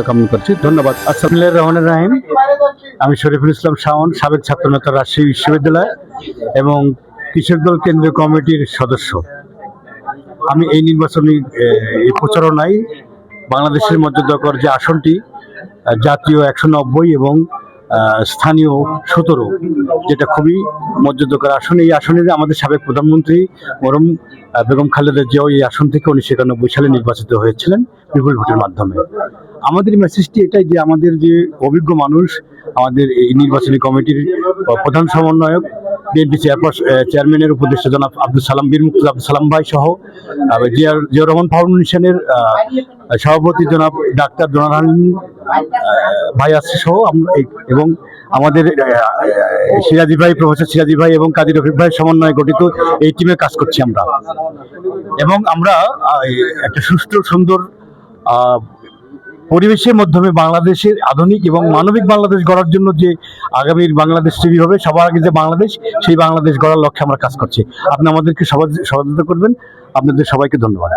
কামনা করছি। ধন্যবাদ। আসসালামু রহমানির রাহিম। আমি শরীফুল ইসলাম শাওন, সাবেক ছাত্রনেতা, রাজশাহী বিশ্ববিদ্যালয় এবং কৃষক দল কেন্দ্রীয় কমিটির সদস্য। আমি এই নির্বাচনী প্রচারণায় বাংলাদেশের মর্যাদাকর যে আসনটি জাতীয় 190 এবং স্থানীয় 17, যেটা খুবই মর্যাদাকর আসন, এই আসনে আমাদের সাবেক প্রধানমন্ত্রী মরহুম বেগম খালেদা জিয়া এই আসন থেকে 1991 সালে নির্বাচিত হয়েছিলেন বিপুল ভোটের মাধ্যমে। আমাদের মেসেজটি এটাই যে আমাদের যে অভিজ্ঞ মানুষ, আমাদের এই নির্বাচনী কমিটির প্রধান সমন্বয়ক, বিএনপি চেয়ারম্যানের উপদেষ্টা জনাব আব্দুল সালাম, বীর মুক্তিযোদ্ধা আব্দুল সালাম ভাই সহ জিয়াউর রহমান ফাউন্ডেশনের সভাপতি জনাব ডাক্তার জোনাল ভাই আছে সহ এবং আমাদের সিরাজি ভাই, প্রফেসর সিরাজি ভাই এবং কাজী রফিক ভাইয়ের সমন্বয়ে গঠিত এই টিমে কাজ করছি আমরা। এবং আমরা একটা সুষ্ঠু সুন্দর পরিবেশের মাধ্যমে বাংলাদেশের আধুনিক এবং মানবিক বাংলাদেশ গড়ার জন্য যে আগামীর বাংলাদেশ তৈরি হবে, সবার আগে যে বাংলাদেশ, সেই বাংলাদেশ গড়ার লক্ষ্যে আমরা কাজ করছি। আপনি আমাদেরকে সহযোগিতা করবেন। আপনাদের সবাইকে ধন্যবাদ।